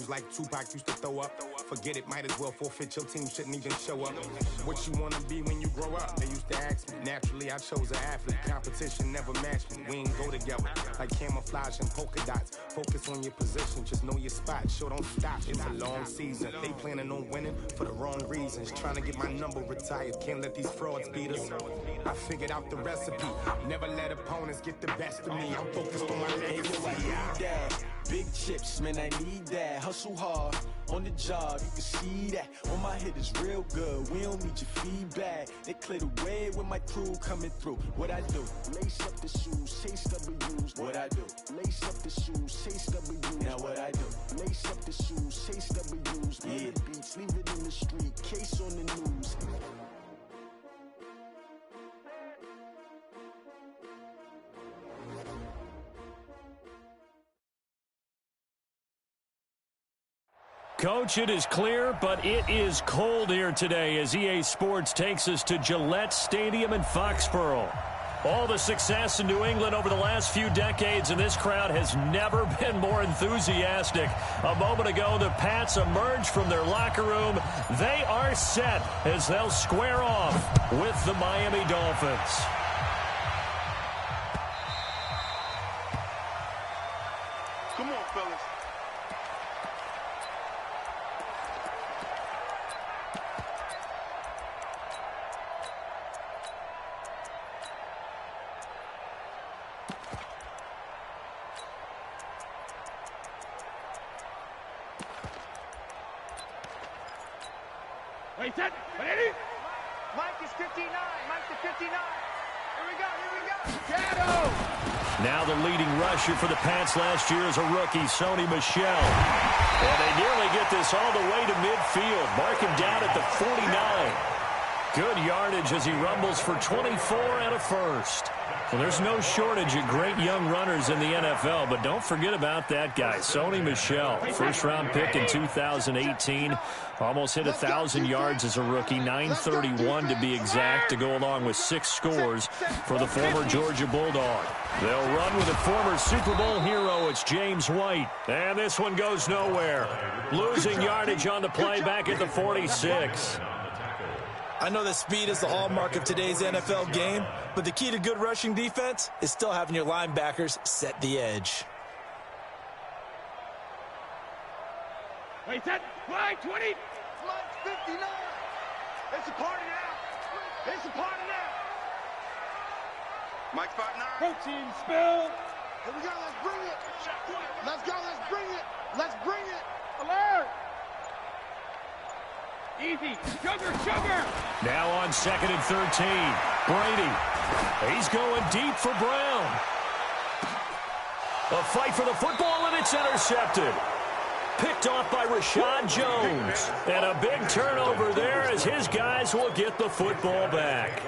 moves like Tupac used to throw up. Forget it, might as well forfeit, your team shouldn't even show up. What you wanna be when you grow up? They used to ask me. Naturally, I chose an athlete. Competition never matched me. We ain't go together like camouflage and polka dots. Focus on your position, just know your spot. Sure, don't stop, it's a long season. They planning on winning for the wrong reasons. Trying to get my number retired, can't let these frauds beat us. I figured out the recipe. Never let opponents get the best of me. I'm focused on my legacy. Big chips, man, I need that. Hustle hard on the job, you can see that. On my head is real good, we don't need your feedback. They clear the way with my crew coming through. What I do? Lace up the shoes, chase W's. What I do? Lace up the shoes, chase W's. Now what I do? Lace up the shoes, chase W's. Yeah, beats, leave it in the street, case on the news. Coach, it is clear, but it is cold here today as EA Sports takes us to Gillette Stadium in Foxborough. All the success in New England over the last few decades, and this crowd has never been more enthusiastic. A moment ago, the Pats emerged from their locker room. They are set as they'll square off with the Miami Dolphins. Come on, fellas. Wait, set, ready? Mike is 59. Mike to 59. Here we go. Shadow! Now the leading rusher for the Pats last year is a rookie, Sony Michel. And they nearly get this all the way to midfield. Mark him down at the 49. Good yardage as he rumbles for 24 and a first. Well, there's no shortage of great young runners in the NFL, but don't forget about that guy, Sony Michel. First-round pick in 2018. Almost hit 1,000 yards as a rookie, 931 to be exact, to go along with 6 scores for the former Georgia Bulldog. They'll run with a former Super Bowl hero. It's James White. And this one goes nowhere. Losing yardage on the play back at the 46. I know that speed is the hallmark of today's NFL game, but the key to good rushing defense is still having your linebackers set the edge. Wait, set, fly, 20. Mike's 59. It's a party now. It's a party now. Mike's 59. Coaching spill. Here we go. Let's bring it. Let's go. Let's bring it. Let's bring it. Alert. Easy. Sugar. Now on 2nd and 13. Brady. He's going deep for Brown. A fight for the football, and it's intercepted. Picked off by Rashad Jones. And a big turnover there as his guys will get the football back.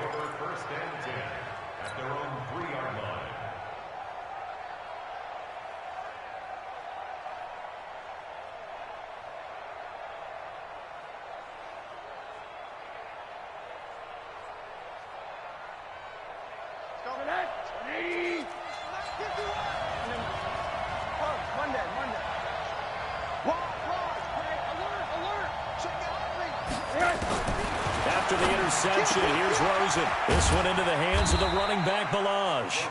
After the interception, here's Rosen. This one into the hands of the running back, Balaj.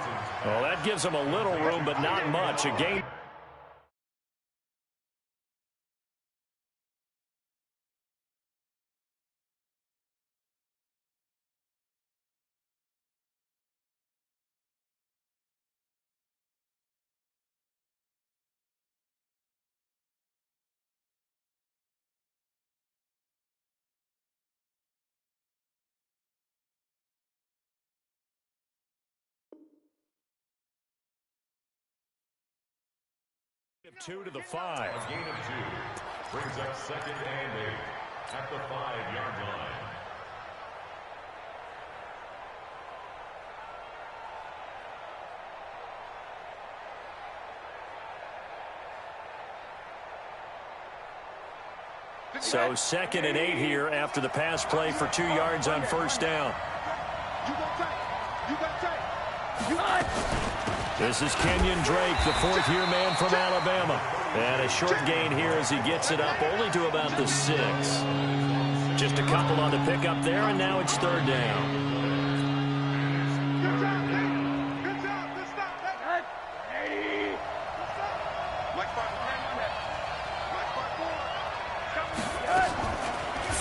Well, that gives him a little room, but not much. A game. Two to the 5. A gain of 2 brings up 2nd and 8 at the 5-yard line. So 2nd and 8 here after the pass play for 2 yards on first down. You got take. This is Kenyon Drake, the fourth-year man from Alabama. And a short gain here as he gets it up only to about the 6. Just a couple on the pickup there, and now it's third down.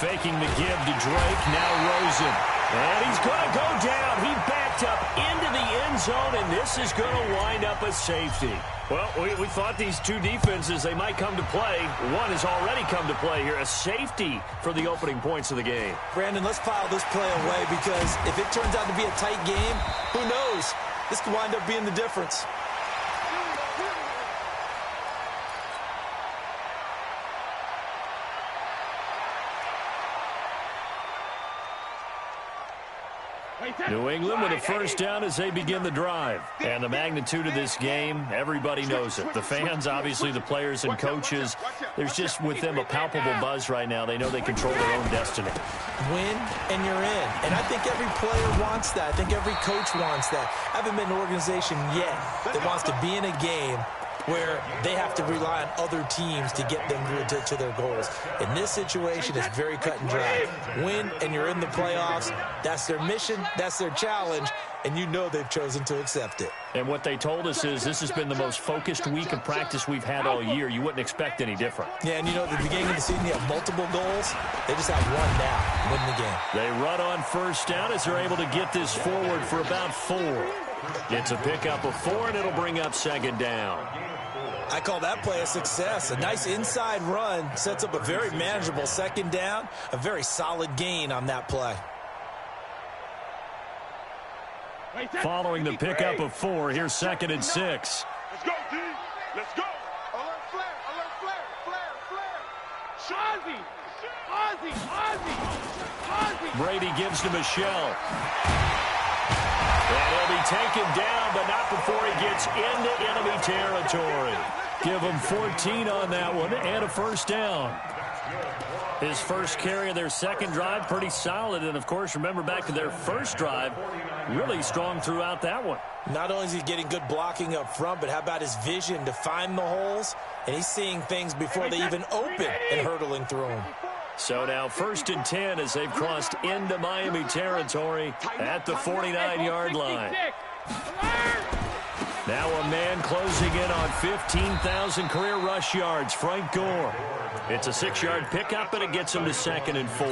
Faking the give to Drake, now Rosen. And he's going to go down. He backed up into the end zone, and this is going to wind up a safety. Well, we thought these two defenses, they might come to play. One has already come to play here, a safety for the opening points of the game. Brandon, let's file this play away because if it turns out to be a tight game, who knows? This could wind up being the difference. New England with a first down as they begin the drive. And the magnitude of this game, everybody knows it. The fans, obviously the players and coaches, there's just with them a palpable buzz right now. They know they control their own destiny. Win and you're in. And I think every player wants that. I think every coach wants that. I haven't been an organization yet that wants to be in a game where they have to rely on other teams to get them to their goals. In this situation, it's very cut and dry. Win, and you're in the playoffs. That's their mission. That's their challenge. And you know they've chosen to accept it. And what they told us is this has been the most focused week of practice we've had all year. You wouldn't expect any different. Yeah, and you know, at the beginning of the season, you have multiple goals. They just have one now, win the game. They run on first down as they're able to get this forward for about 4. It's a pickup of 4, and it'll bring up second down. I call that play a success. A nice inside run sets up a very manageable second down, a very solid gain on that play. Following the pickup of 4, here's 2nd and 6. Let's go, D. Let's go. Alert flare, alert flare, flare, flare. Ozzie. Brady gives to Michelle. And he'll be taken down, but not before he gets into enemy territory. Give him 14 on that one and a first down. His first carry of their second drive, pretty solid. And, of course, remember back to their first drive, really strong throughout that one. Not only is he getting good blocking up front, but how about his vision to find the holes? And he's seeing things before they even open and hurtling through them. So now 1st and 10 as they've crossed into Miami territory at the 49-yard line. Now a man closing in on 15,000 career rush yards, Frank Gore. It's a 6-yard pickup, and it gets him to 2nd and 4.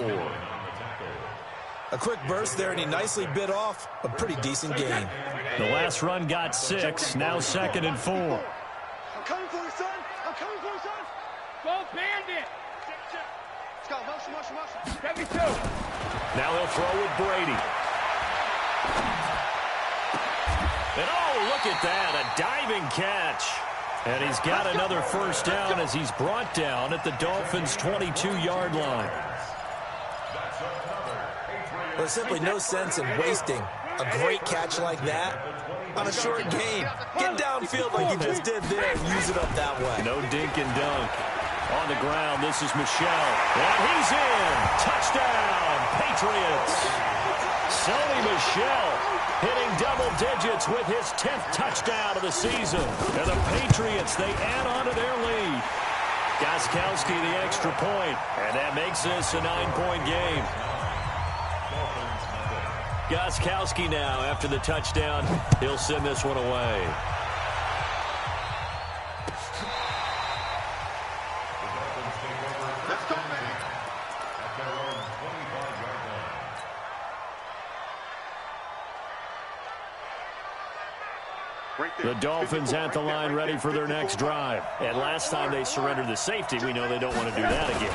A quick burst there, and he nicely bit off a pretty decent gain. The last run got 6, now 2nd and 4. I'm coming for you, son. I'm coming for you, son. Go Bandit. Let's go. Motion. 72. Now they'll throw with Brady. And oh, look at that, a diving catch. And he's got another first down as he's brought down at the Dolphins' 22-yard line. There's simply no sense in wasting a great catch like that on a short gain. Get downfield like he just did there and use it up that way. No dink and dunk. On the ground, this is Michelle. And he's in. Touchdown, Patriots. Sony Michel hitting double digits with his 10th touchdown of the season. And the Patriots, they add on to their lead. Gostkowski the extra point, and that makes this a 9-point game. Gostkowski now, after the touchdown, he'll send this one away. Let's go, man. The Dolphins at the line ready for their next drive. And last time they surrendered the safety, we know they don't want to do that again.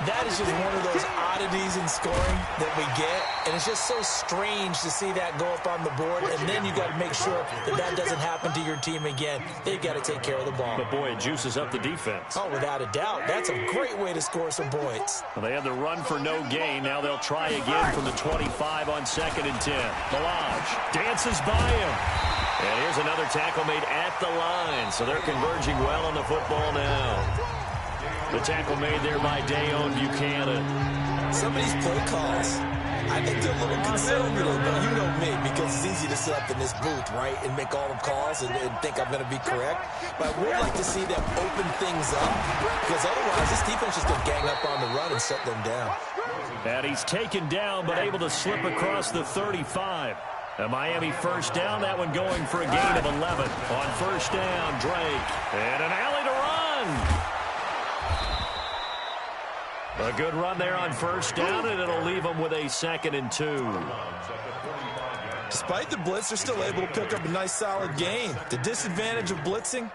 That is just one of those oddities in scoring that we get, and it's just so strange to see that go up on the board, and then you got to make sure that that doesn't happen to your team again. They've got to take care of the ball. But, boy, it juices up the defense. Oh, without a doubt. That's a great way to score some points. Well, they had the run for no gain. Now they'll try again from the 25 on 2nd and 10. Milage dances by him. And here's another tackle made at the line, so they're converging well on the football now. The tackle made there by Dayon Buchanan. Some of these play calls, I think they're a little conservative, but you know me, because it's easy to sit up in this booth, right, and make all the calls and think I'm going to be correct. But I would like to see them open things up, because otherwise this defense is going to gang up on the run and shut them down. And he's taken down, but able to slip across the 35. A Miami first down, that one going for a gain of 11. On first down, Drake. And an alley to run. A good run there on first down, and it'll leave them with a 2nd and 2. Despite the blitz, they're still able to pick up a nice, solid gain. The disadvantage of blitzing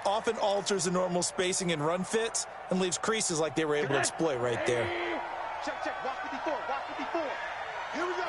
often alters the normal spacing and run fits and leaves creases like they were able to exploit right there. Check, check. Watch 54. Watch 54. Here we go.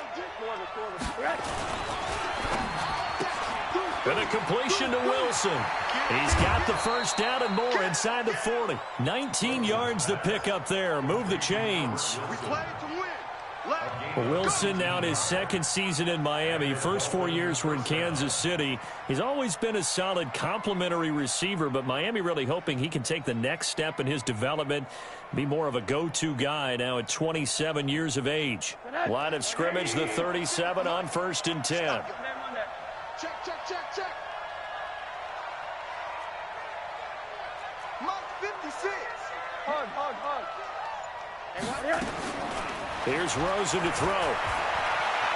And a completion to Wilson. He's got the first down and more inside the 40. 19 yards to pick up there. Move the chains. We play to win. Wilson now in his 2nd season in Miami. First 4 years were in Kansas City. He's always been a solid complementary receiver, but Miami really hoping he can take the next step in his development, be more of a go-to guy now at 27 years of age. Line of scrimmage, the 37 on 1st and 10. Check, check, check, check. Mark 56. Hug. Here's Rosen to throw.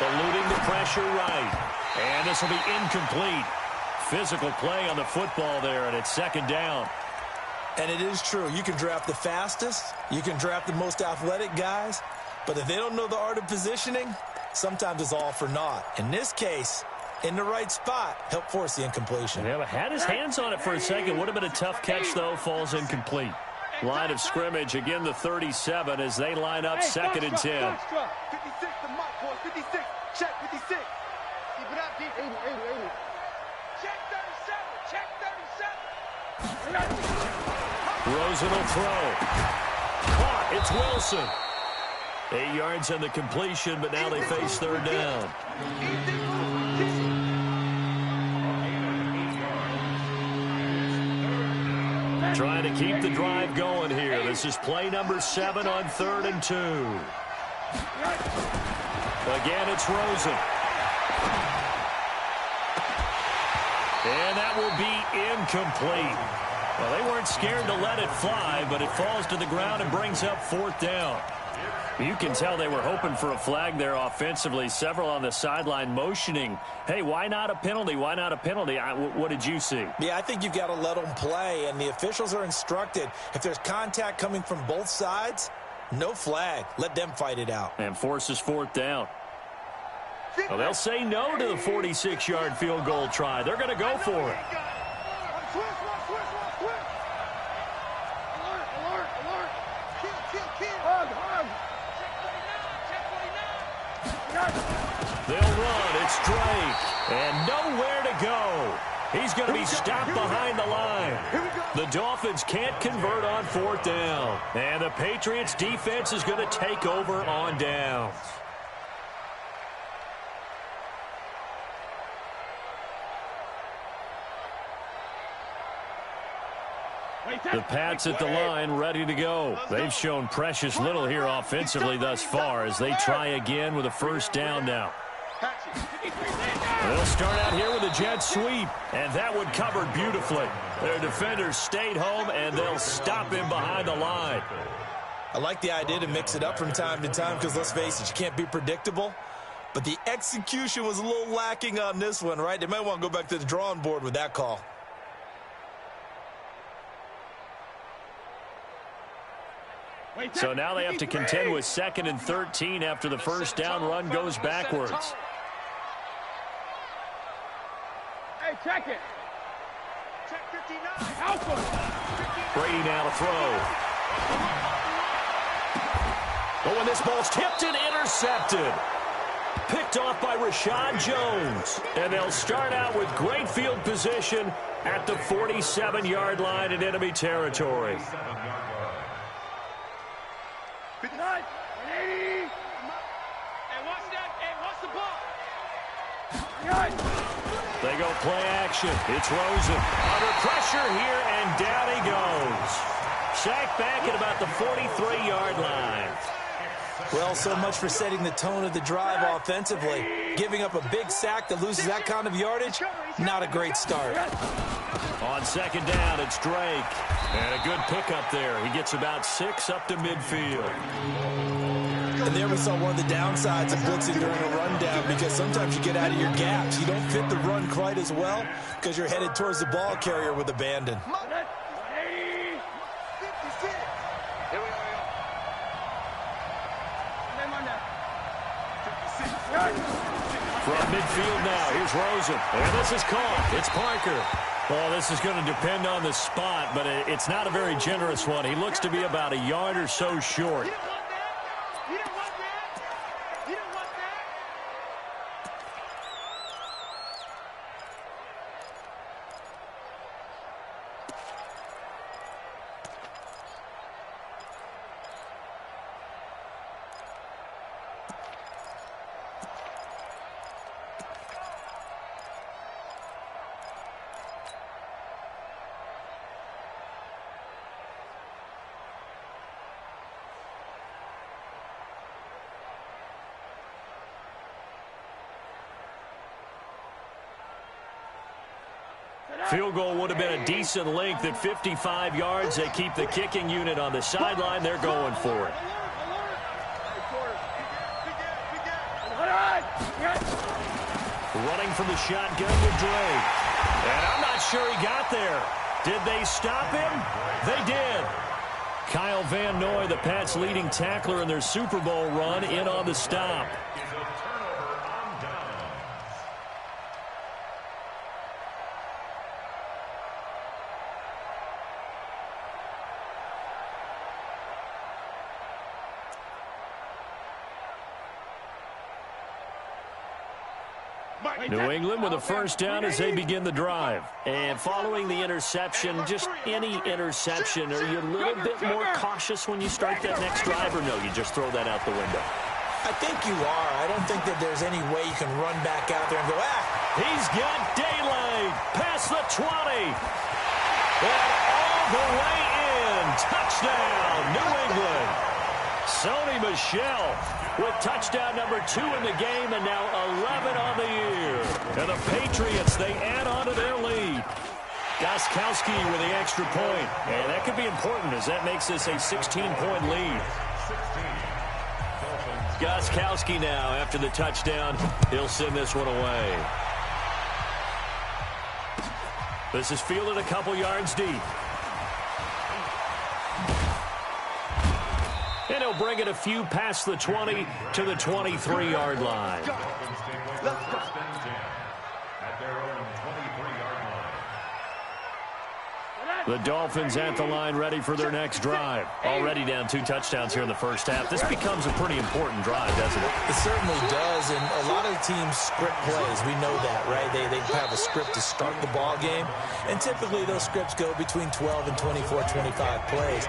Eluding the pressure right. And this will be incomplete. Physical play on the football there, and it's 2nd down. And it is true. You can draft the fastest. You can draft the most athletic guys. But if they don't know the art of positioning, sometimes it's all for naught. In this case, in the right spot, help force the incompletion. Yeah, but had his hands on it for a second. Would have been a tough catch, though. Falls incomplete. Line of scrimmage, again the 37 as they line up 2nd and 10. 56 the mark, boys. 56. Check 56. Keep it up, deep. 80. Check 37. Check 37. Rosen will throw. Caught. It's Wilson. 8 yards on the completion, but now they face 3rd down. Trying to keep the drive going here. This is play number 7 on 3rd and 2. Again, it's Rosen. And that will be incomplete. Well, they weren't scared to let it fly, but it falls to the ground and brings up 4th down. You can tell they were hoping for a flag there offensively. Several on the sideline motioning, hey, why not a penalty? Why not a penalty? What did you see? Yeah, I think you've got to let them play, and the officials are instructed. If there's contact coming from both sides, no flag. Let them fight it out. And forces 4th down. Well, they'll say no to the 46-yard field goal try. They're going to go for it. They'll run. It's Drake. And nowhere to go. He's going to be stopped behind the line. The Dolphins can't convert on 4th down. And the Patriots defense is going to take over on downs. The Pats at the line, ready to go. They've shown precious little here offensively thus far as they try again with a 1st down now. They'll start out here with a jet sweep, and that one covered beautifully. Their defenders stayed home, and they'll stop him behind the line. I like the idea to mix it up from time to time because, let's face it, you can't be predictable. But the execution was a little lacking on this one, right? They might want to go back to the drawing board with that call. So now they have to contend with 2nd and 13 after the 1st down run goes backwards. Hey, check it. Check 59. Help him. Brady now to throw. Oh, and this ball's tipped and intercepted. Picked off by Rashad Jones. And they'll start out with great field position at the 47-yard line in enemy territory. 59. 80. Hey, watch that. Hey, watch the ball. They go play action. It's Rosen. Under pressure here, and down he goes. Sacked back at about the 43-yard line. Well, so much for setting the tone of the drive offensively. Giving up a big sack that loses that kind of yardage, not a great start. On second down, it's Drake. And a good pickup there. He gets about 6 up to midfield. And there we saw one of the downsides of blitzing during a rundown, because sometimes you get out of your gaps. You don't fit the run quite as well because you're headed towards the ball carrier with abandon. From midfield now, here's Rosen. And this is caught. It's Parker. Well, this is going to depend on the spot, but it's not a very generous one. He looks to be about a yard or so short. Field goal would have been a decent length at 55 yards. They keep the kicking unit on the sideline. They're going for it. Running from the shotgun with Drake. And I'm not sure he got there. Did they stop him? They did. Kyle Van Noy, the Pats' leading tackler in their Super Bowl run, in on the stop. New England with a first down as they begin the drive. And following the interception, just any interception, are you a little bit more cautious when you start that next drive, or no, you just throw that out the window? I think you are. I don't think that there's any way you can run back out there and go, He's got daylight past the 20. And all the way in. Touchdown, New England. Sony Michel with touchdown number 2 in the game, and now 11 on the year. And the Patriots, they add on to their lead. Gostkowski with the extra point. And that could be important as that makes this a 16-point lead. Gostkowski now after the touchdown. He'll send this one away. This is fielded a couple yards deep. And he'll bring it a few past the 20 to the 23-yard line. Let's go. At their own 23-yard line. The Dolphins at the line ready for their next drive. Already down 2 touchdowns here in the first half. This becomes a pretty important drive, doesn't it? It certainly does, and a lot of teams script plays. We know that, right? They have a script to start the ball game, and typically those scripts go between 12 and 24, 25 plays.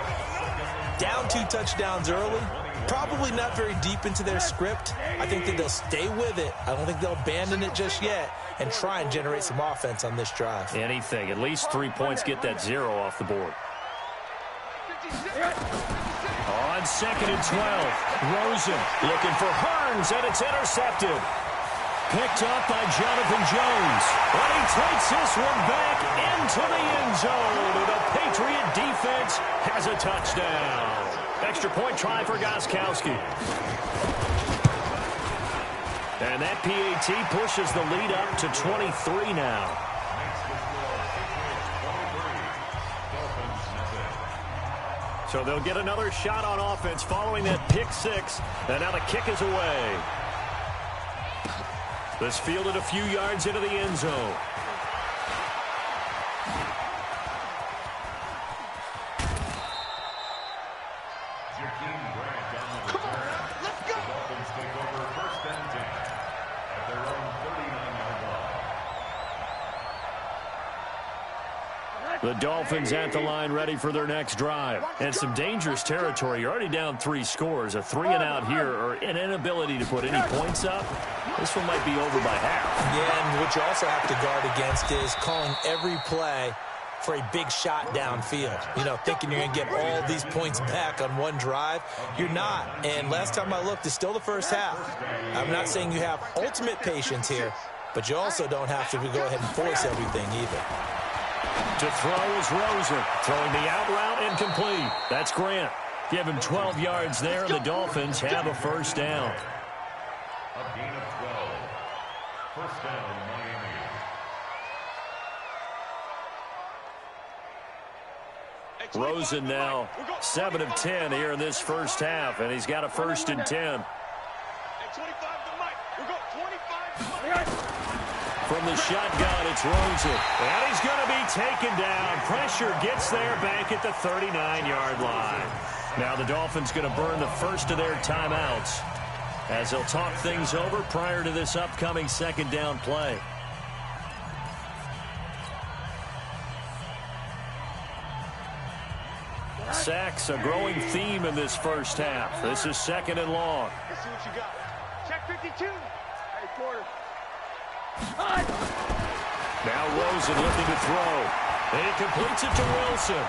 Down 2 touchdowns early, probably not very deep into their script. I think that they'll stay with it. I don't think they'll abandon it just yet and try and generate some offense on this drive. Anything. At least 3 points, get that 0 off the board. On 2nd and 12, Rosen looking for Hearns, and it's intercepted. Picked up by Jonathan Jones. And he takes this one back into the end zone. And the Patriot defense has a touchdown. Extra point try for Gostkowski. And that PAT pushes the lead up to 23 now. So they'll get another shot on offense following that pick 6. And now the kick is away. This fielded a few yards into the end zone. The Dolphins at the line ready for their next drive. And some dangerous territory. You're already down 3 scores. A 3-and-out here, or an inability to put any points up. This one might be over by half. Yeah, and what you also have to guard against is calling every play for a big shot downfield. You know, thinking you're going to get all these points back on one drive. You're not. And last time I looked, it's still the first half. I'm not saying you have ultimate patience here, but you also don't have to go ahead and force everything either. To throw is Rosen. Throwing the out route incomplete. That's Grant. Give him 12 yards there, and the Dolphins have a first down. A gain of 12. First down, Miami. Rosen now 7 of 10 here in this first half, and he's got a 1st and 10. From the shotgun, it's Rosen. And he's going to be taken down. Pressure gets there back at the 39-yard line. Now the Dolphins going to burn the first of their timeouts as they'll talk things over prior to this upcoming second down play. Sacks, a growing theme in this first half. This is 2nd and long. Let's see what you got. Check 52. Hey, quarter. Now Rosen looking to throw. And he completes it to Wilson.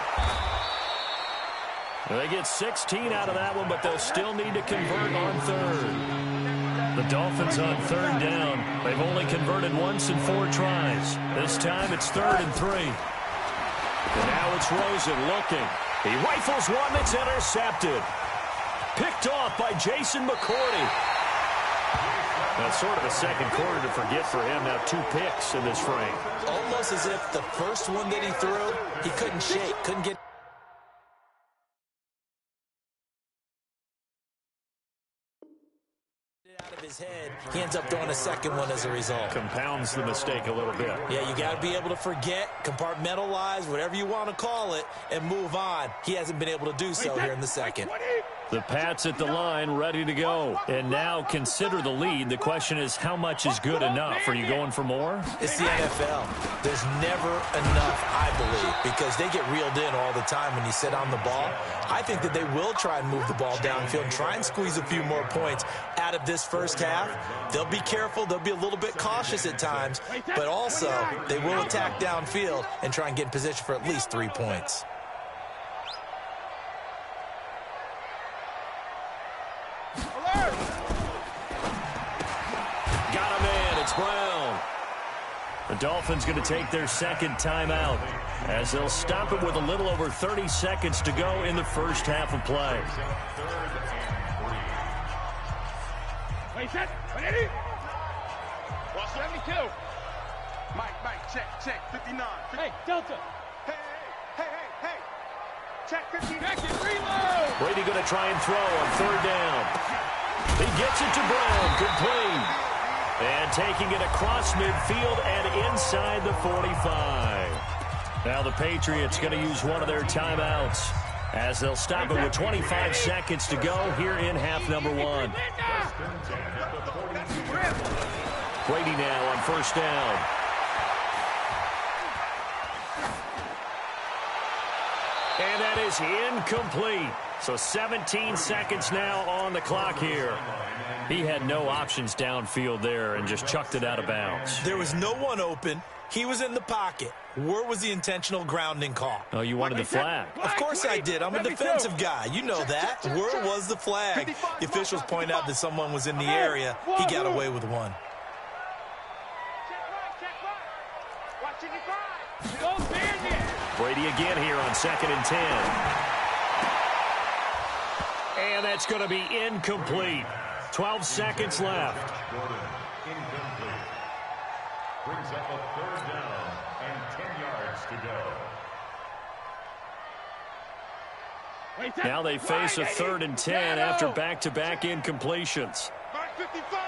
They get 16 out of that one, but they'll still need to convert on 3rd. The Dolphins on 3rd down. They've only converted once in 4 tries. This time it's 3rd and 3. And now it's Rosen looking. He rifles one that's intercepted. Picked off by Jason McCourty. That's sort of a second quarter to forget for him. Now 2 picks in this frame. Almost as if the first one that he threw, he couldn't shake, couldn't get it out of his head. He ends up throwing a second one as a result. Compounds the mistake a little bit. Yeah, you got to be able to forget, compartmentalize, whatever you want to call it, and move on. He hasn't been able to do so here in the second. The Pats at the line, ready to go. And now consider the lead. The question is, how much is good enough? Are you going for more? It's the NFL. There's never enough, I believe, because they get reeled in all the time when you sit on the ball. I think that they will try and move the ball downfield and try and squeeze a few more points out of this first half. They'll be careful. They'll be a little bit cautious at times, but also they will attack downfield and try and get in position for at least 3 points. Got a man. It's Brown. The Dolphins going to take their second timeout as they'll stop it with a little over 30 seconds to go in the first half of play. Wait, set. Ready? Watch 72. Mike, check, 59. Hey, Delta. Hey. Check 59. Check it, reload. Brady going to try and throw on 3rd down. He gets it to Brown, complete. And taking it across midfield and inside the 45. Now the Patriots going to use one of their timeouts as they'll stop it with 25 seconds to go here in half number 1. Brady now on 1st down. And that is incomplete. So 17 seconds now on the clock here. He had no options downfield there and just chucked it out of bounds. There was no one open. He was in the pocket. Where was the intentional grounding call? Oh, you wanted the flag. Of course I did. I'm a defensive guy. You know that. Where was the flag? The officials point out that someone was in the area. He got away with one. Brady again here on 2nd and 10. And that's going to be incomplete. 12 seconds left. Incomplete. Brings up a 3rd down and 10 yards to go. Now they face a 3rd and 10 after back-to-back incompletions. Mark 55.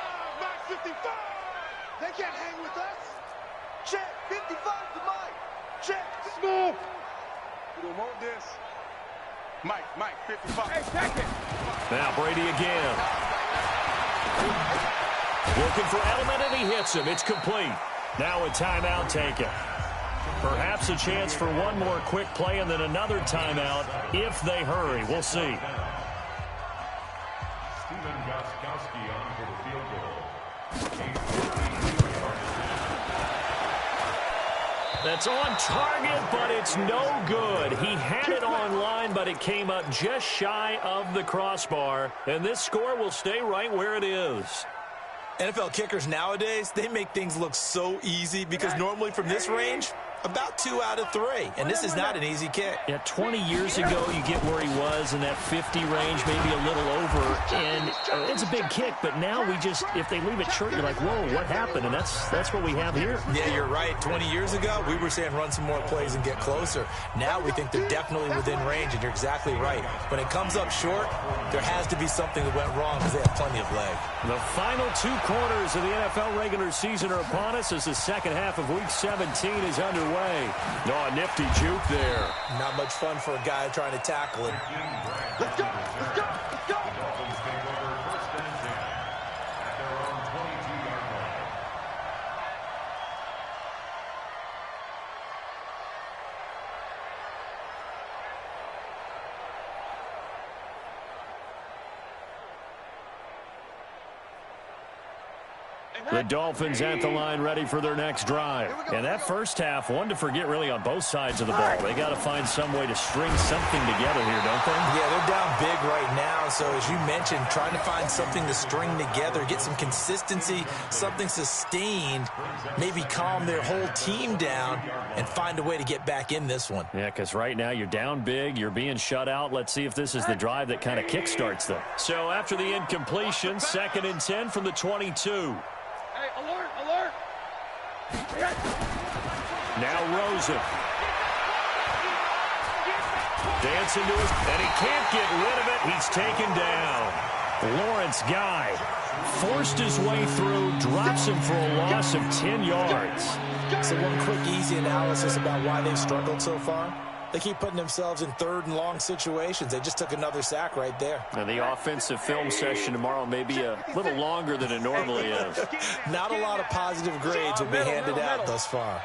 They can't hang with us. Check 55 to Mike. Check. Smooth. We don't want this. Mike, 55. Hey, check it. Now Brady again. Looking for Edelman, and he hits him. It's complete. Now a timeout taken. Perhaps a chance for one more quick play and then another timeout if they hurry. We'll see. Stephen Gostkowski on for the field goal. That's on target, but it's no good. He had it on line, but it came up just shy of the crossbar. And this score will stay right where it is. NFL kickers nowadays, they make things look so easy because normally from this range, about 2 out of 3. And this is not an easy kick. Yeah, 20 years ago, you get where he was in that 50 range, maybe a little over. And it's a big kick, but now we just, if they leave it short, you're like, whoa, what happened? And that's what we have here. Yeah, you're right. 20 years ago, we were saying run some more plays and get closer. Now we think they're definitely within range, and you're exactly right. When it comes up short, there has to be something that went wrong because they have plenty of leg. The final 2 quarters of the NFL regular season are upon us as the second half of Week 17 is underway. Oh, a nifty juke there. Not much fun for a guy trying to tackle it. Let's go! Let's go! Let's go! Dolphins take over 1st and 10 at their own 22-yard line. The Dolphins at the line ready for their next drive. And that first half, one to forget really on both sides of the ball. They got to find some way to string something together here, don't they? Yeah, they're down big right now. So as you mentioned, trying to find something to string together, get some consistency, something sustained, maybe calm their whole team down and find a way to get back in this one. Yeah, because right now you're down big, you're being shut out. Let's see if this is the drive that kind of kickstarts them. So after the incompletion, 2nd and 10 from the 22. Hey, alert, alert. Now Rosen. Dancing to his, and he can't get rid of it. He's taken down. Lawrence Guy forced his way through, drops him for a loss of 10 yards. So one quick, easy analysis about why they've struggled so far. They keep putting themselves in 3rd and long situations. They just took another sack right there. Now the offensive film session tomorrow may be a little longer than it normally is. Not a lot of positive grades will be handed out thus far.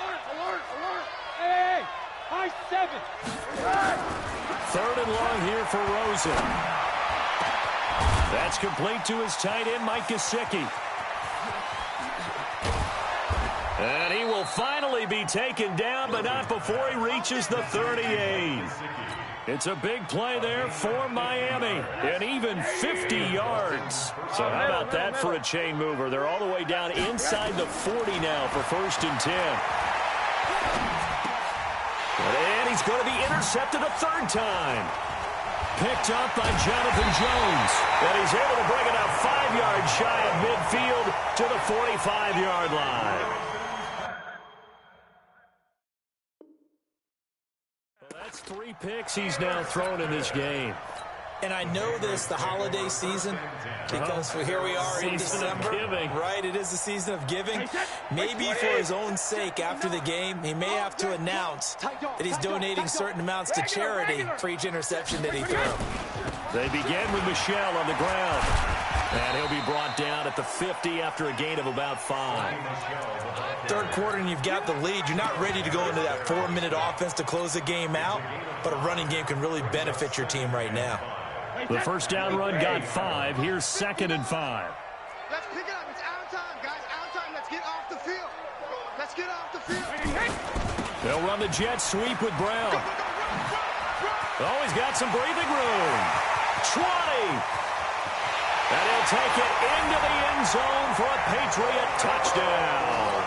Alert, alert, alert. Hey, high 7. 3rd and long here for Rosen. That's complete to his tight end, Mike Gesicki. And he will finally be taken down, but not before he reaches the 38. It's a big play there for Miami, and even 50 yards. So how about that for a chain mover? They're all the way down inside the 40 now for 1st and 10. And he's going to be intercepted a 3rd time. Picked up by Jonathan Jones. And he's able to bring it up 5 yards shy of midfield to the 45-yard line. That's 3 picks he's now thrown in this game. And I know this, the holiday season, because here we are in December. Right, it is the season of giving. Maybe for his own sake, after the game, he may have to announce that he's donating certain amounts to charity for each interception that he throws. They begin with Michel on the ground. And he'll be brought down at the 50 after a gain of about 5. 3rd quarter and you've got the lead. You're not ready to go into that 4-minute offense to close the game out, but a running game can really benefit your team right now. The first down run got 5. Here's 2nd and 5. Let's pick it up. It's out of time, guys. Out of time. Let's get off the field. Let's get off the field. They'll run the jet sweep with Brown. Oh, he's got some breathing room. 20. And he'll take it into the end zone for a Patriot touchdown.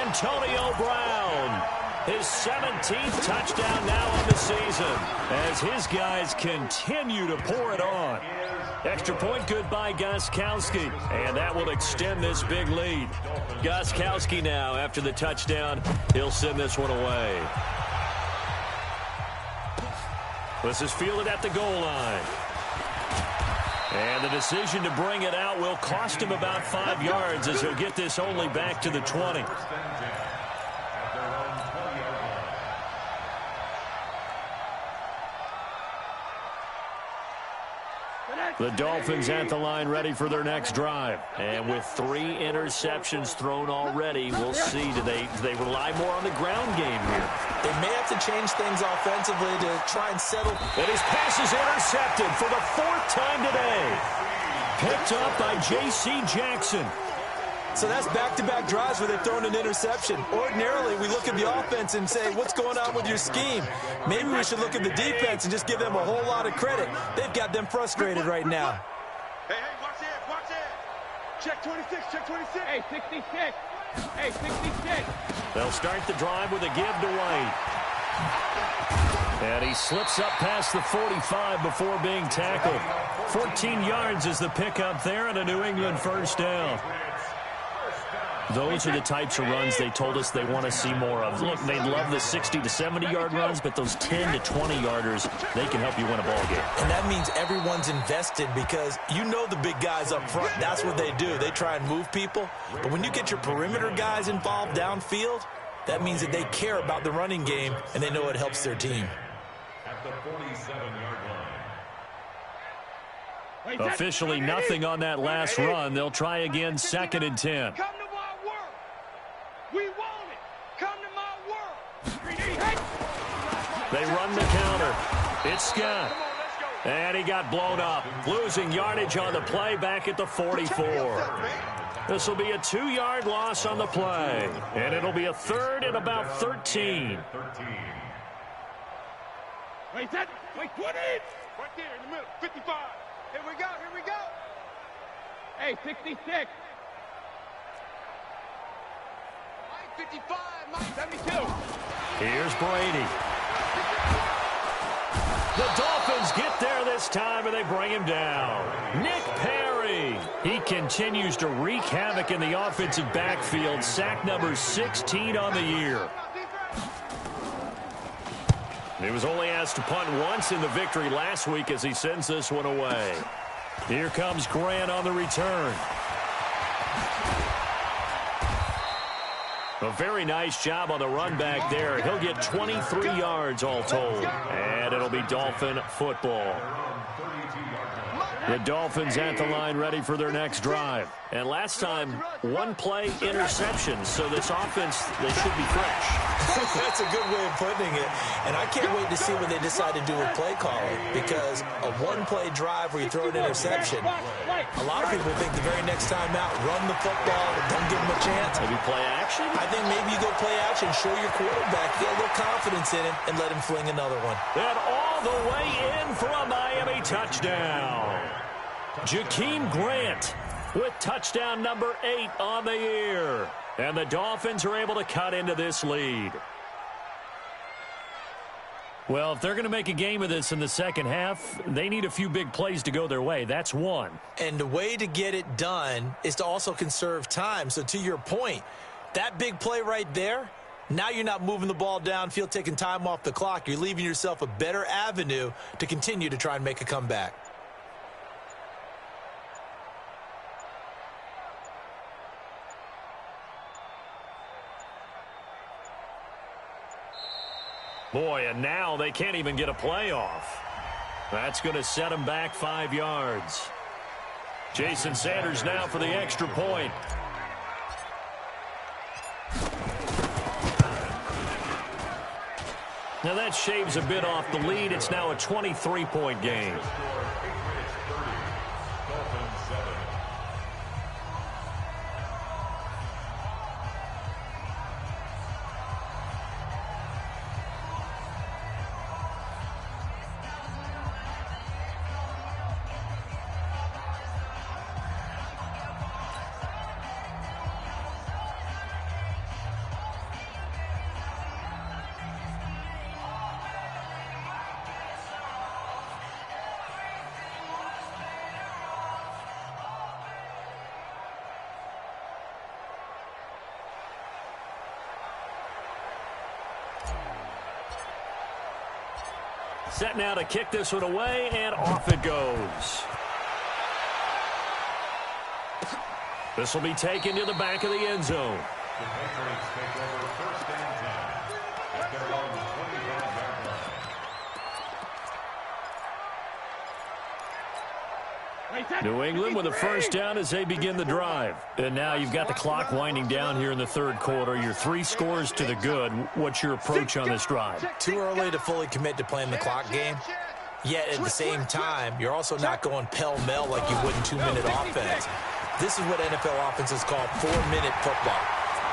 Antonio Brown, his 17th touchdown now of the season, as his guys continue to pour it on. Extra point good by Gostkowski, and that will extend this big lead. Gostkowski now, after the touchdown, he'll send this one away. This is fielded at the goal line. And the decision to bring it out will cost him about 5 yards as he'll get this only back to the 20. The Dolphins at the line ready for their next drive. And with 3 interceptions thrown already, we'll see, do they rely more on the ground game here? They may have to change things offensively to try and settle. And his pass is intercepted for the 4th time today. Picked up by J.C. Jackson. So that's back-to-back drives where they've thrown an interception. Ordinarily, we look at the offense and say, what's going on with your scheme? Maybe we should look at the defense and just give them a whole lot of credit. They've got them frustrated right now. Hey, watch it, watch it. Check 26, check 26. Hey, 66. Hey, 66. They'll start the drive with a give to White. And he slips up past the 45 before being tackled. 14 yards is the pickup there and a New England first down. Those are the types of runs they told us they want to see more of. Look, they love the 60 to 70-yard runs, but those 10 to 20-yarders, they can help you win a ball game. And that means everyone's invested because you know the big guys up front. That's what they do. They try and move people. But when you get your perimeter guys involved downfield, that means that they care about the running game and they know it helps their team. At the 47-yard line. Officially nothing on that last run. They'll try again, 2nd and 10. Come to my world. We want it. Come to my world. They run the counter. It's Scott. And he got blown up. Losing yardage on the play back at the 44. This will be a 2-yard loss on the play. And it'll be a 3rd and about 13. Wait, that. Wait, 20. Right there in the middle, 55. Here we go, here we go. Hey, 66. Mike 55, Mike 72. Here's Brady. The Dolphins get there this time, and they bring him down. Nick Perry. He continues to wreak havoc in the offensive backfield. Sack number 16 on the year. He was only asked to punt once in the victory last week as he sends this one away. Here comes Grant on the return. A very nice job on the run back there. He'll get 23 yards all told. And it'll be Dolphin football. The Dolphins at the line ready for their next drive. And last time, 1-play interception. So this offense, they should be fresh. That's a good way of putting it. And I can't wait to see what they decide to do with play calling. Because a 1-play drive where you throw an interception, a lot of people think the very next time out, run the football, don't give them a chance. Maybe play action? I think maybe you go play action, show your quarterback, get a little confidence in him, and let him fling another one. And all the way in for a Miami touchdown. Jakeem Grant with touchdown number 8 on the year. And the Dolphins are able to cut into this lead. Well, if they're going to make a game of this in the second half, they need a few big plays to go their way. That's one. And the way to get it done is to also conserve time. So to your point, that big play right there, now you're not moving the ball downfield, taking time off the clock. You're leaving yourself a better avenue to continue to try and make a comeback. Boy, and now they can't even get a play off. That's going to set them back 5 yards. Jason Sanders now for the extra point. Now that shaves a bit off the lead. It's now a 23-point game. Set now to kick this one away, and off it goes. This will be taken to the back of the end zone. The Patriots take over 1st and 10 at their own 25-yard line. New England with a first down as they begin the drive. And now you've got the clock winding down here in the third quarter. You're 3 scores to the good. What's your approach on this drive? Too early to fully commit to playing the clock game. Yet at the same time, you're also not going pell-mell like you would in 2-minute offense. This is what NFL offenses call 4-minute football.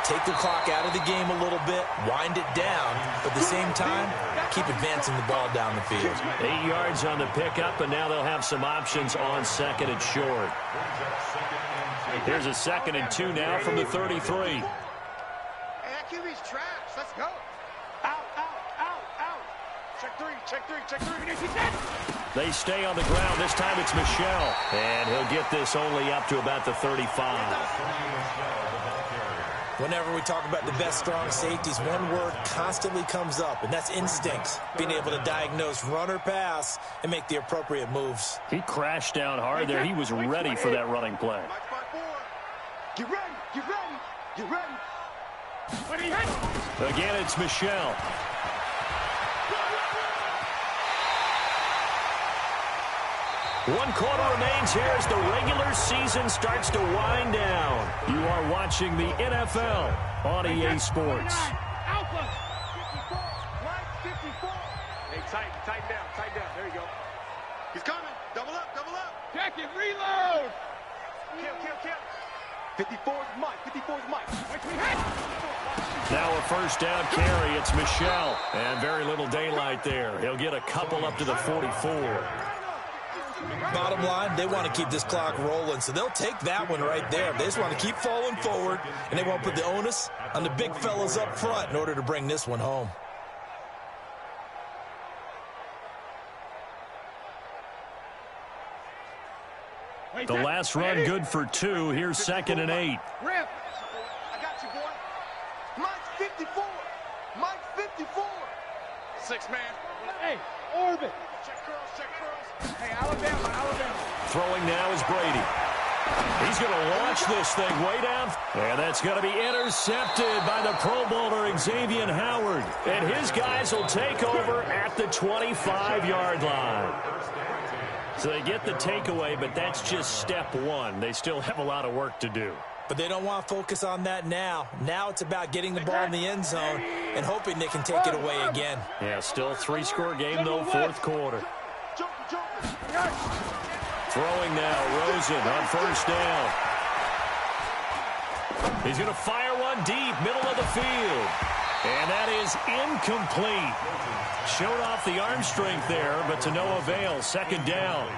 Take the clock out of the game a little bit, wind it down, but at the same time, keep advancing the ball down the field. 8 yards on the pickup, and now they'll have some options on second and short. Here's a 2nd and 2 now from the 33. Hey, that QB's trash. Let's go. Out, out, out, out. Check three, check three, check three. They stay on the ground. This time it's Michelle. And he'll get this only up to about the 35. Whenever we talk about the best strong safeties, one word constantly comes up, and that's instincts. Being able to diagnose run or pass and make the appropriate moves. He crashed down hard there. He was ready for that running play. Get ready, get ready, get ready. Again, it's Michelle. One quarter remains here as the regular season starts to wind down. You are watching the NFL on EA Sports. Alpha. 54. Hey, tighten down. There you go. He's coming. Double up. Check it, reload. Kill. 54 is Mike. Now a first down carry. It's Michelle. And very little daylight there. He'll get a couple up to the 44. Bottom line, they want to keep this clock rolling, so they'll take that one right there. They just want to keep falling forward, and they want to put the onus on the big fellas up front in order to bring this one home. The last run good for 2. Here's 2nd and 8. Rip. I got you, boy. Mike's 54. 6 man. Hey, orbit. Check curls. Hey, Alabama. Throwing now is Brady. He's going to launch this thing way down. And that's going to be intercepted by the Pro Bowler Xavier Howard. And his guys will take over at the 25-yard line. So they get the takeaway, but that's just step one. They still have a lot of work to do. But they don't want to focus on that now. Now it's about getting the ball in the end zone and hoping they can take it away again. Yeah, still a 3-score game, though, 4th quarter. Throwing now, Rosen on first down. He's going to fire one deep, middle of the field. And that is incomplete. Showed off the arm strength there, but to no avail. 2nd down.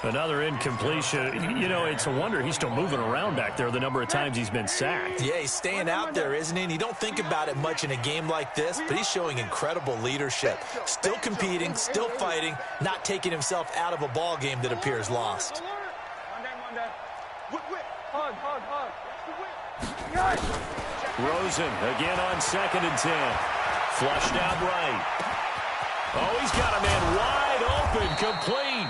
Another incompletion. You know, it's a wonder he's still moving around back there the number of times he's been sacked. Yeah, he's staying out there, isn't he? And you don't think about it much in a game like this, but he's showing incredible leadership. Still competing, still fighting, not taking himself out of a ball game that appears lost. One down. Hug. Rosen again on 2nd and 10. Flushed out right. Oh, he's got a man wide open, complete.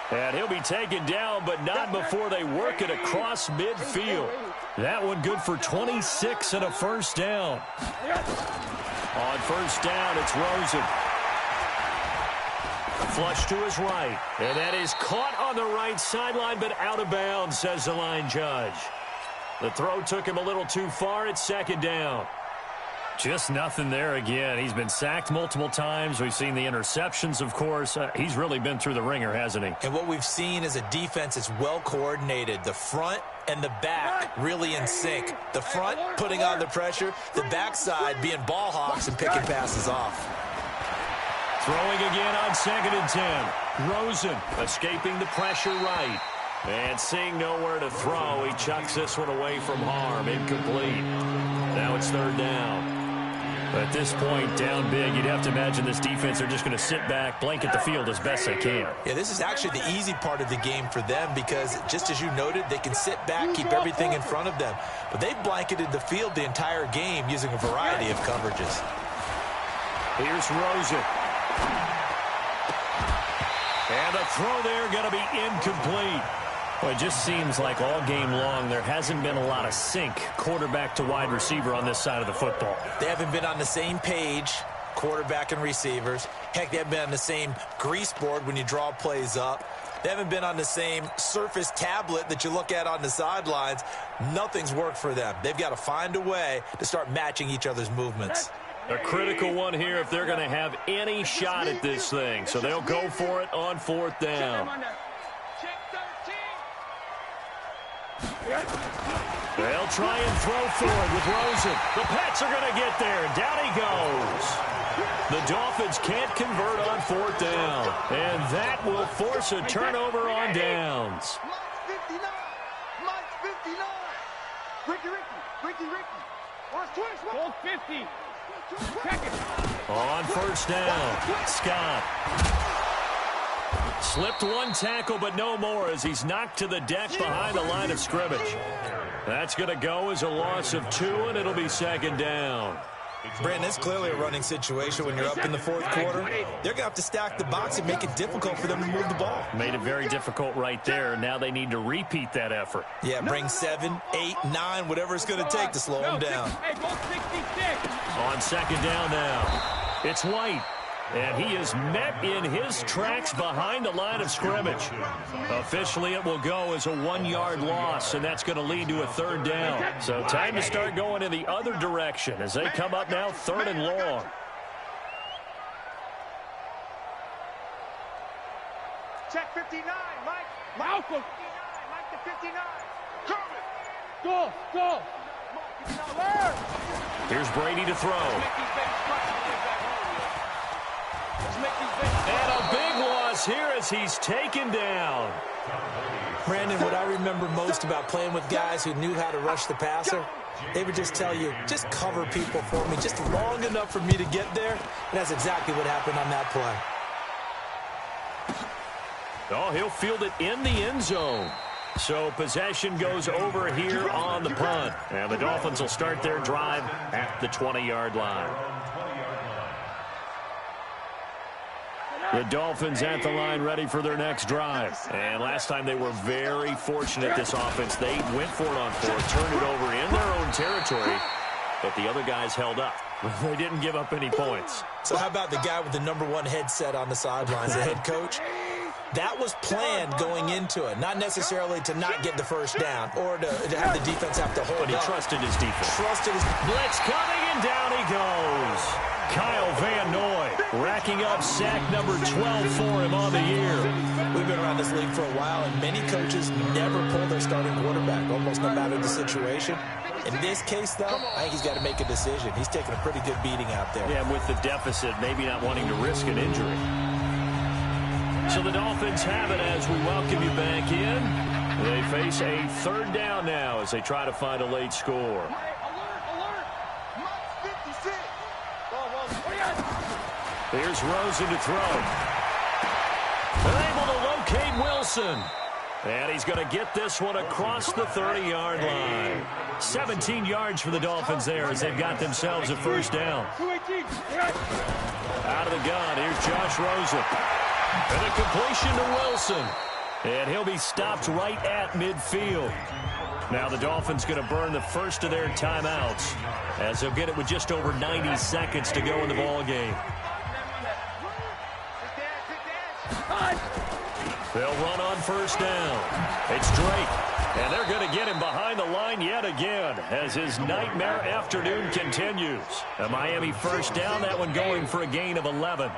And he'll be taken down, but not before they work it across midfield. That one good for 26 and a first down. On first down, it's Rosen. Flush to his right. And that is caught on the right sideline, but out of bounds, says the line judge. The throw took him a little too far. It's 2nd down. Just nothing there again. He's been sacked multiple times. We've seen the interceptions, of course. He's really been through the ringer, hasn't he? And what we've seen is a defense that's well coordinated. The front and the back really in sync. The front putting on the pressure. The backside being ball hawks and picking passes off. Throwing again on 2nd and 10. Rosen escaping the pressure right. And seeing nowhere to throw, he chucks this one away from harm. Incomplete. Now it's 3rd down. At this point, down big, you'd have to imagine this defense are just going to sit back, blanket the field as best they can. Yeah, this is actually the easy part of the game for them because, just as you noted, they can sit back, keep everything in front of them. But they've blanketed the field the entire game using a variety of coverages. Here's Rosen. And the throw there going to be incomplete. Well, it just seems like all game long there hasn't been a lot of sync quarterback to wide receiver on this side of the football. They haven't been on the same page, quarterback and receivers. Heck, they haven't been on the same grease board when you draw plays up. They haven't been on the same surface tablet that you look at on the sidelines. Nothing's worked for them. They've got to find a way to start matching each other's movements. A critical one here if they're going to have any shot at this thing. So they'll go for it on 4th down. They'll try and throw forward with Rosen. The Pats are going to get there. Down he goes. The Dolphins can't convert on 4th down. And that will force a turnover on downs. Mike's 59. Mike's 59. Ricky. Watch twist. Hold 50. Check it. On 1st down, Scott. Slipped one tackle, but no more as he's knocked to the deck behind the line of scrimmage. That's going to go as a loss of 2, and it'll be 2nd down. Brandon, it's clearly a running situation when you're up in the 4th quarter. They're going to have to stack the box and make it difficult for them to move the ball. Made it very difficult right there. Now they need to repeat that effort. Yeah, bring 7, 8, 9, whatever it's going to take to slow them down. Hey, go 66. On 2nd down now, it's White. And he is met in his tracks behind the line of scrimmage. Officially, it will go as a 1-yard loss, and that's going to lead to a 3rd down. So time to start going in the other direction as they come up now 3rd and long. Check 59, Mike. Malcolm. 59, Mike to 59. Coming. Go. Here's Brady to throw. And a big loss here as he's taken down. Brandon, what I remember most about playing with guys who knew how to rush the passer, they would just tell you, just cover people for me, just long enough for me to get there. And that's exactly what happened on that play. Oh, he'll field it in the end zone. So possession goes over here on the punt. And the Dolphins will start their drive at the 20-yard line. The Dolphins at the line ready for their next drive. And last time they were very fortunate, this offense. They went for it on 4th, turned it over in their own territory, but the other guys held up. They didn't give up any points. So how about the guy with the #1 headset on the sidelines, the head coach? That was planned going into it, not necessarily to not get the 1st down or to have the defense have to hold But he up. trusted his defense. Blitz coming, and down he goes. Kyle Van Noy racking up sack number 12 for him on the year. We've been around this league for a while, and many coaches never pull their starting quarterback, almost no matter the situation. In this case, though, I think he's got to make a decision. He's taking a pretty good beating out there. Yeah, with the deficit, maybe not wanting to risk an injury. So the Dolphins have it as we welcome you back in. They face a 3rd down now as they try to find a late score. Alert. Mike's 56. Here's Rosen to throw. They're able to locate Wilson. And he's going to get this one across the 30-yard line. 17 yards for the Dolphins there as they've got themselves a 1st down. Out of the gun, here's Josh Rosen. And a completion to Wilson. And he'll be stopped right at midfield. Now the Dolphins going to burn the first of their timeouts as they'll get it with just over 90 seconds to go in the ball game. They'll run on 1st down. It's Drake. And they're going to get him behind the line yet again as his nightmare afternoon continues. A Miami 1st down, that one going for a gain of 11.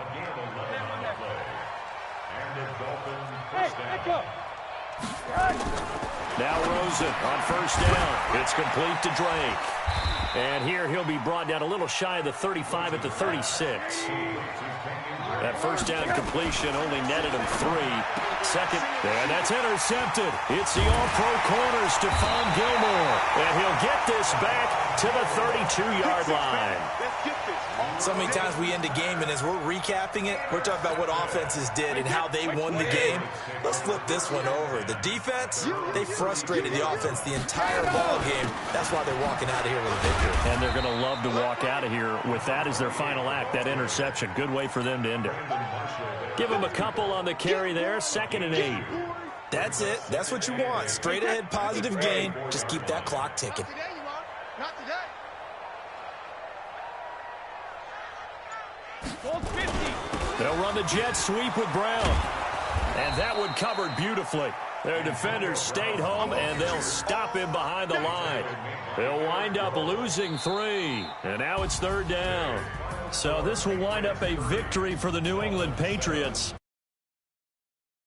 Now Rosen on 1st down. It's complete to Drake. And here he'll be brought down a little shy of the 35 at the 36. That 1st down completion only netted him 3. Second, and that's intercepted. It's the all-pro corner, Stephon Gilmore. And he'll get this back to the 32-yard line. So many times we end a game, and as we're recapping it, we're talking about what offenses did and how they won the game. Let's flip this one over. The defense, they frustrated the offense the entire ball game. That's why they're walking out of here with a victory. And they're going to love to walk out of here with that as their final act, that interception. Good way for them to end it. Give them a couple on the carry there, 2nd and 8. That's it. That's what you want. Straight ahead, positive gain. Just keep that clock ticking. Not today. They'll run the jet sweep with Brown. And that one covered beautifully. Their defenders stayed home, and they'll stop him behind the line. They'll wind up losing 3. And now it's 3rd down. So this will wind up a victory for the New England Patriots.